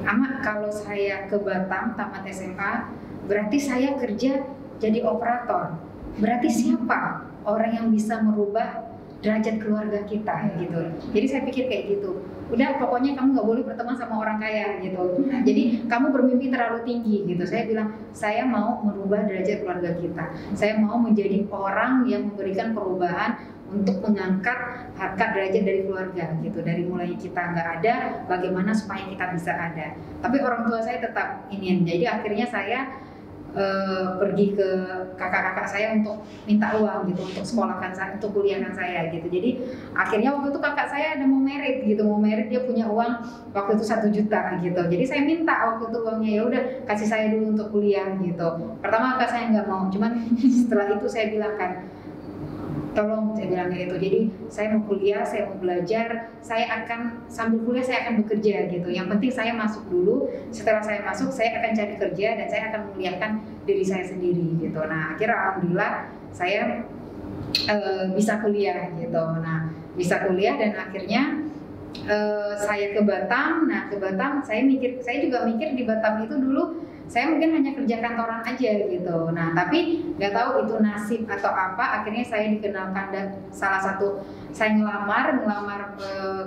B: Ama kalau saya ke Batam tamat SMA, berarti saya kerja jadi operator. Berarti siapa orang yang bisa merubah derajat keluarga kita gitu. Jadi saya pikir kayak gitu. Udah pokoknya kamu nggak boleh berteman sama orang kaya gitu. Jadi kamu bermimpi terlalu tinggi gitu. Saya bilang saya mau merubah derajat keluarga kita. Saya mau menjadi orang yang memberikan perubahan untuk mengangkat harkat derajat dari keluarga gitu. Dari mulai kita nggak ada, bagaimana supaya kita bisa ada. Tapi orang tua saya tetap ingin. Jadi akhirnya saya pergi ke kakak-kakak saya untuk minta uang gitu, untuk sekolahkan saya, untuk kuliahkan saya gitu. Jadi akhirnya waktu itu kakak saya ada mau merit dia punya uang waktu itu 1 juta gitu. Jadi saya minta waktu itu uangnya, ya udah kasih saya dulu untuk kuliah gitu. Pertama kakak saya nggak mau, cuman setelah itu saya bilang kan, tolong, saya bilang kayak gitu. Jadi saya mau kuliah, saya mau belajar, saya akan sambil kuliah saya akan bekerja gitu. Yang penting saya masuk dulu. Setelah saya masuk, saya akan cari kerja dan saya akan memuliakan diri saya sendiri gitu. Nah, akhirnya alhamdulillah saya bisa kuliah gitu. Nah, bisa kuliah dan akhirnya saya ke Batam. Nah, ke Batam saya juga mikir di Batam itu dulu saya mungkin hanya kerja kantoran aja gitu. Nah, tapi nggak tahu itu nasib atau apa. Akhirnya saya dikenalkan dan saya ngelamar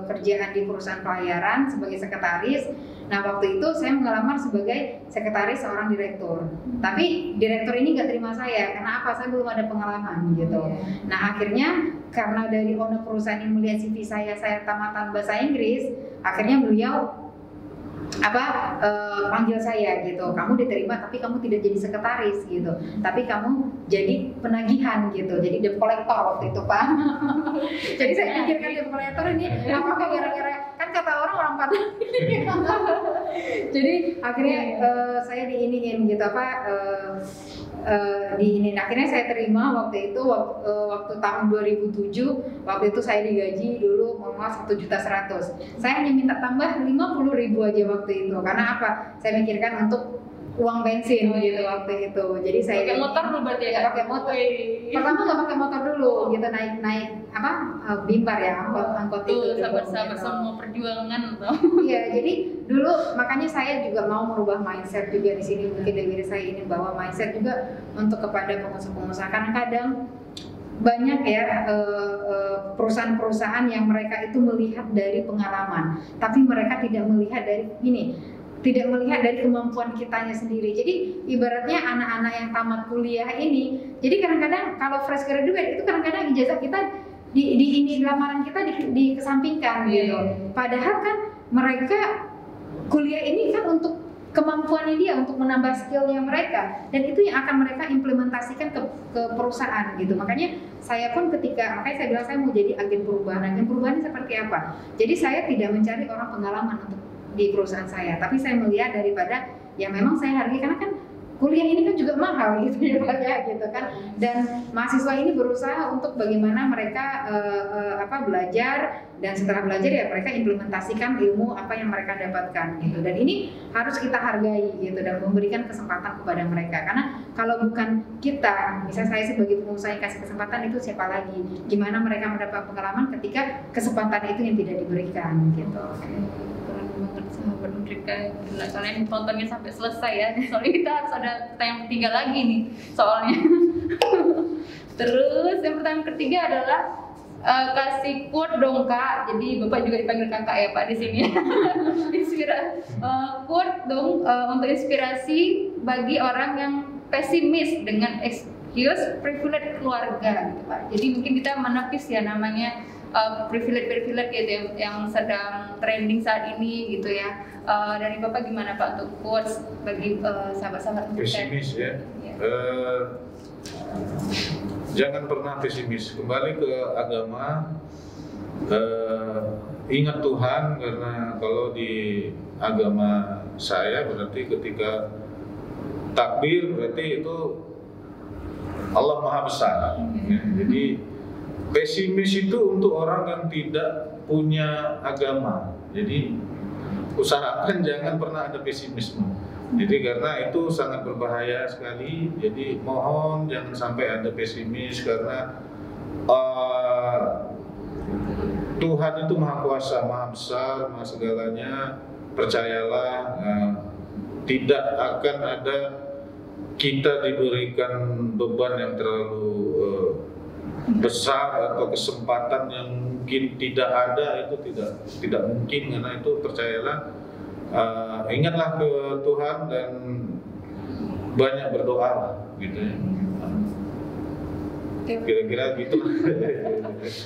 B: pekerjaan di perusahaan pelayaran sebagai sekretaris. Nah, waktu itu saya ngelamar sebagai sekretaris seorang direktur. Tapi direktur ini nggak terima saya karena apa? Saya belum ada pengalaman gitu. Nah, akhirnya karena dari owner perusahaan yang melihat CV saya tamatan bahasa Inggris, akhirnya beliau panggil saya gitu, kamu diterima tapi kamu tidak jadi sekretaris gitu, tapi kamu jadi penagihan gitu, jadi debt collector waktu itu Pak. Jadi saya pikirkan debt collector ini apakah gara-gara, kan kata orang Padang. Jadi akhirnya saya diiniin gitu akhirnya saya terima waktu itu waktu tahun 2007. Waktu itu saya digaji dulu 1.100.000. Saya hanya minta tambah 50.000 aja waktu itu. Karena apa? Saya mikirkan untuk uang bensin gitu waktu itu. Jadi saya
A: pakai motor dulu berarti ya?
B: Pakai motor. Pertama nggak pakai motor dulu, gitu naik apa bimbar ya, angkot itu.
A: Sabar-sabar semua perjuangan tuh.
B: Iya, jadi dulu makanya saya juga mau merubah mindset juga di sini, mungkin dari diri saya ini bawa mindset juga untuk kepada pengusaha-pengusaha. Karena kadang banyak ya perusahaan-perusahaan yang mereka itu melihat dari pengalaman, tapi mereka tidak melihat dari tidak melihat dari kemampuan kitanya sendiri. Jadi ibaratnya anak-anak yang tamat kuliah ini, jadi kadang-kadang kalau fresh graduate itu kadang-kadang ijazah kita di lamaran kita dikesampingkan gitu. Padahal kan mereka kuliah ini kan untuk kemampuannya dia, untuk menambah skillnya mereka, dan itu yang akan mereka implementasikan ke perusahaan gitu. Makanya saya pun makanya saya bilang saya mau jadi agen perubahan. Agen perubahan seperti apa? Jadi saya tidak mencari orang pengalaman untuk di perusahaan saya, tapi saya melihat daripada yang memang saya hargai, karena kan kuliah ini kan juga mahal gitu ya Pak ya, gitu kan. Dan mahasiswa ini berusaha untuk bagaimana mereka belajar, dan setelah belajar ya mereka implementasikan ilmu apa yang mereka dapatkan gitu. Dan ini harus kita hargai gitu dan memberikan kesempatan kepada mereka, karena kalau bukan kita, misalnya saya sebagai pengusaha yang kasih kesempatan, itu siapa lagi? Gimana mereka mendapat pengalaman ketika kesempatan itu yang tidak diberikan gitu.
A: Banget sahabat Nutrika, gila, kalian tontonnya sampai selesai ya, soalnya kita harus ada pertanyaan ketiga lagi nih soalnya. Terus yang pertanyaan ketiga adalah kasih quote dong Kak, jadi Bapak juga dipanggil kakak ya Pak di sini. Quote dong untuk inspirasi bagi orang yang pesimis dengan excuse privilege keluarga gitu Pak. Jadi mungkin kita menepis ya namanya privilege gitu yang sedang trending saat ini gitu ya. Dari Bapak gimana Pak untuk quotes bagi sahabat-sahabat
C: pesimis ya? Jangan pernah pesimis, kembali ke agama, ingat Tuhan, karena kalau di agama saya berarti ketika takbir berarti itu Allah Maha Besar ya. Jadi pesimis itu untuk orang yang tidak punya agama. Jadi usahakan jangan pernah ada pesimisme. Jadi karena itu sangat berbahaya sekali. Jadi mohon jangan sampai ada pesimis, karena Tuhan itu Maha Kuasa, Maha Besar, Maha segalanya. Percayalah, tidak akan ada kita diberikan beban yang terlalu besar atau kesempatan yang mungkin tidak ada, itu tidak mungkin, karena itu percayalah, ingatlah ke Tuhan dan banyak berdoa gitu ya. Kira-kira gitu.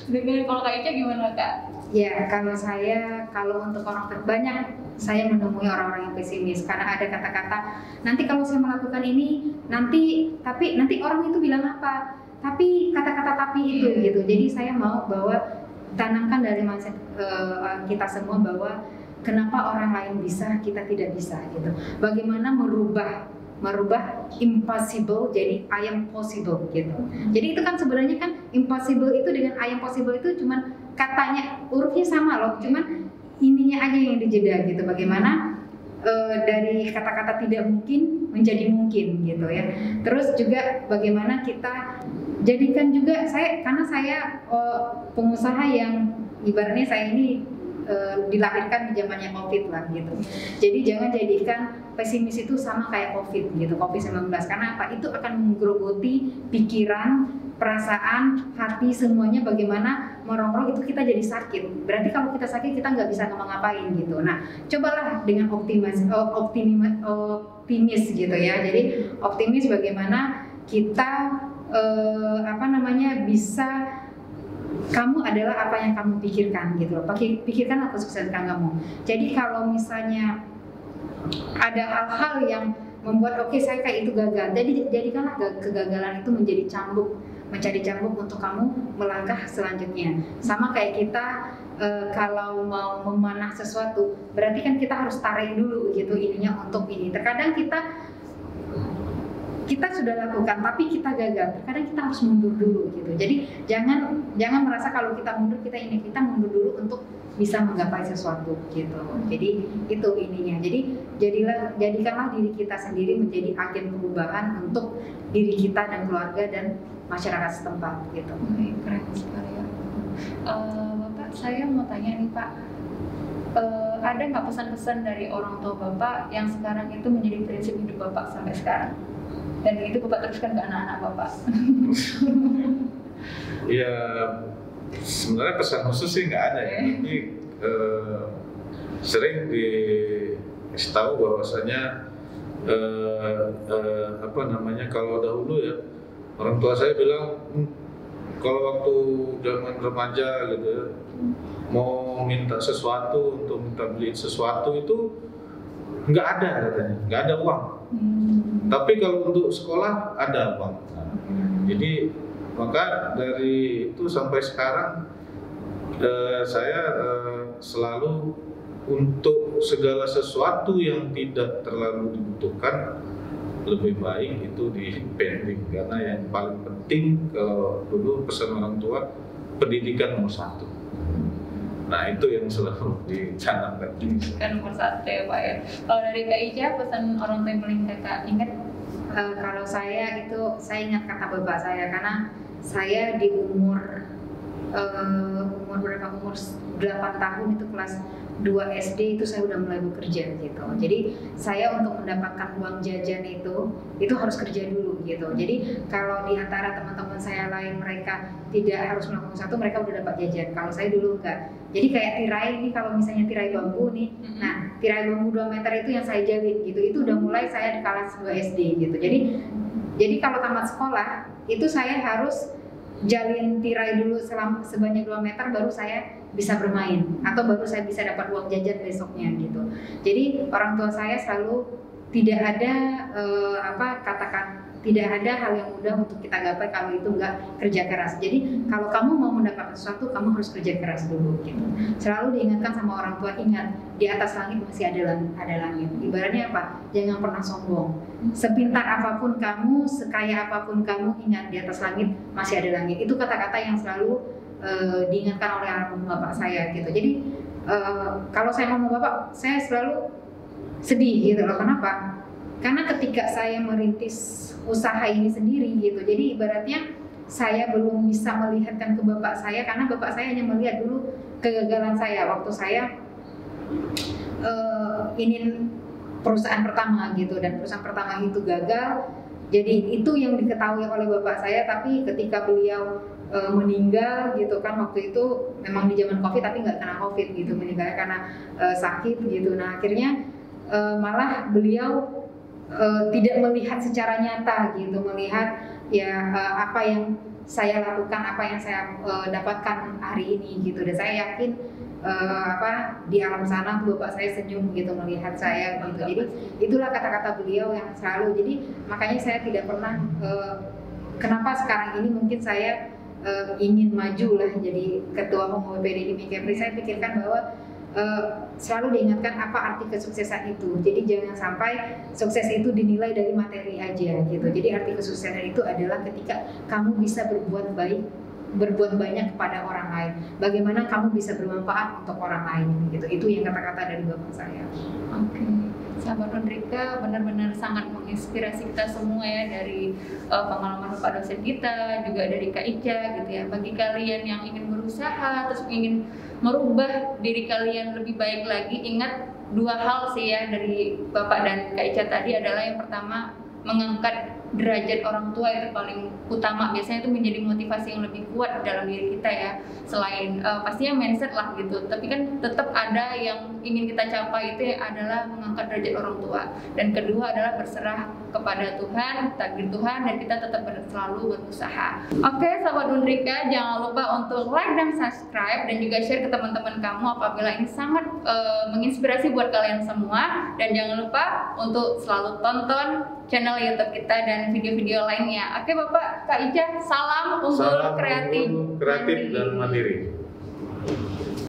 A: Dengan kalau Kak Ica gimana Kak?
B: Ya, kalau untuk orang terbanyak saya menemui orang-orang yang pesimis, karena ada kata-kata nanti kalau saya melakukan ini nanti orang itu bilang apa, tapi kata-kata tapi itu gitu. Jadi saya mau tanamkan dari mindset kita semua bahwa kenapa orang lain bisa, kita tidak bisa gitu. Bagaimana merubah impossible jadi I am possible gitu. Jadi itu kan sebenarnya kan impossible itu dengan I am possible itu cuman katanya hurufnya sama loh, cuman ininya aja yang dijeda gitu. Bagaimana dari kata-kata tidak mungkin menjadi mungkin gitu ya. Terus juga bagaimana kita jadikan juga karena saya pengusaha yang ibaratnya saya ini dilahirkan di zamannya COVID lah gitu. Jadi jangan jadikan pesimis itu sama kayak COVID gitu, COVID-19, karena apa? Itu akan menggerogoti pikiran, perasaan, hati, semuanya. Bagaimana merongrong itu kita jadi sakit. Berarti kalau kita sakit kita nggak bisa ngapa-ngapain gitu. Nah, cobalah dengan optimis gitu ya. Jadi optimis bagaimana kita bisa, kamu adalah apa yang kamu pikirkan gitu loh. Pikirkan apa kesuksesan kamu. Jadi kalau misalnya ada hal-hal yang membuat saya kayak itu gagal, jadi jadikanlah kegagalan itu menjadi mencari cambuk untuk kamu melangkah selanjutnya. Sama kayak kita kalau mau memanah sesuatu, berarti kan kita harus tarik dulu gitu ininya untuk ini. Terkadang kita kita sudah lakukan tapi kita gagal, terkadang kita harus mundur dulu gitu. Jadi jangan merasa kalau kita mundur kita mundur dulu untuk bisa menggapai sesuatu gitu. Jadi itu ininya. Jadi jadikanlah diri kita sendiri menjadi agen perubahan untuk diri kita dan keluarga dan masyarakat setempat gitu.
A: Keren sekali ya. Bapak, saya mau tanya nih Pak, ada nggak pesan-pesan dari orang tua Bapak yang sekarang itu menjadi prinsip hidup Bapak sampai sekarang? Dan itu Bapak teruskan ke anak-anak Bapak?
C: Ya, sebenarnya pesan khusus sih nggak ada ya. Tapi sering dikasih tahu bahwasanya kalau dahulu ya, orang tua saya bilang kalau waktu zaman remaja gitu ya, mau minta sesuatu, untuk minta beli sesuatu itu nggak ada katanya, nggak ada uang. Tapi kalau untuk sekolah ada uang. Jadi maka dari itu sampai sekarang saya selalu untuk segala sesuatu yang tidak terlalu dibutuhkan, lebih baik itu di pending, karena yang paling penting kalau dulu pesan orang tua, pendidikan nomor 1. Nah itu yang selalu dicanangkan.
A: Kan nomor 1 ya Pak ya. Kalau dari Kak Ica, pesan orang tua yang paling Kakak ingat?
B: Kalau saya ingat kata bapak saya, karena saya di umur 8 tahun itu kelas 2 SD itu saya udah mulai bekerja gitu. Jadi saya untuk mendapatkan uang jajan itu harus kerja dulu gitu. Jadi kalau di antara teman-teman saya lain mereka tidak harus melakukan sesuatu, mereka udah dapat jajan. Kalau saya dulu enggak. Jadi kayak tirai ini, kalau misalnya tirai bambu nih, nah tirai bambu 2 meter itu yang saya jalin gitu. Itu udah mulai saya di kelas 2 SD gitu. Jadi kalau tamat sekolah itu saya harus jalin tirai dulu sebanyak 2 meter baru saya bisa bermain, atau baru saya bisa dapat uang jajan besoknya gitu. Jadi orang tua saya selalu tidak ada tidak ada hal yang mudah untuk kita gapai kalau itu enggak kerja keras. Jadi kalau kamu mau mendapatkan sesuatu, kamu harus kerja keras dulu gitu. Selalu diingatkan sama orang tua, ingat di atas langit masih ada langit. Ibaratnya apa? Jangan pernah sombong. Sepintar apapun kamu, sekaya apapun kamu, ingat di atas langit masih ada langit. Itu kata-kata yang selalu diingatkan oleh almarhum bapak saya gitu. Jadi kalau saya ngomong bapak, saya selalu sedih gitu loh. Kenapa? Karena ketika saya merintis usaha ini sendiri gitu, jadi ibaratnya saya belum bisa melihatkan ke bapak saya, karena bapak saya hanya melihat dulu kegagalan saya waktu saya ingin perusahaan pertama gitu, dan perusahaan pertama itu gagal. Jadi itu yang diketahui oleh bapak saya, tapi ketika beliau meninggal gitu kan, waktu itu memang di zaman COVID tapi nggak kena COVID gitu, meninggal karena sakit gitu. Nah akhirnya malah beliau tidak melihat secara nyata gitu, melihat ya apa yang saya lakukan, apa yang saya dapatkan hari ini gitu. Dan saya yakin di alam sana bapak saya senyum gitu melihat saya gitu. Jadi itulah kata-kata beliau yang selalu. Jadi makanya saya tidak pernah kenapa sekarang ini mungkin saya ingin maju lah jadi ketua umum BPD di Kepri. Saya pikirkan bahwa selalu diingatkan apa arti kesuksesan itu. Jadi jangan sampai sukses itu dinilai dari materi aja gitu. Jadi arti kesuksesan itu adalah ketika kamu bisa berbuat baik, berbuat banyak kepada orang lain. Bagaimana kamu bisa bermanfaat untuk orang lain gitu. Itu yang kata-kata dari bapak saya.
A: Oke. Sahabat Undrika benar-benar sangat menginspirasi kita semua ya, dari pengalaman Bapak dosen kita, juga dari Kak Ica gitu ya. Bagi kalian yang ingin berusaha, terus ingin merubah diri kalian lebih baik lagi, ingat 2 hal sih ya dari Bapak dan Kak Ica tadi. Adalah yang pertama, mengangkat derajat orang tua itu paling utama. Biasanya itu menjadi motivasi yang lebih kuat dalam diri kita ya. Selain pastinya mindset lah gitu, tapi kan tetap ada yang ingin kita capai, itu adalah mengangkat derajat orang tua. Dan kedua adalah berserah kepada Tuhan, takdir Tuhan, dan kita tetap selalu berusaha. Oke, sahabat Undrika, jangan lupa untuk like dan subscribe, dan juga share ke teman-teman kamu apabila ini sangat menginspirasi buat kalian semua. Dan jangan lupa untuk selalu tonton channel YouTube kita dan video-video lainnya. Oke Bapak, Kak Ica, salam unggul kreatif
C: dan mandiri.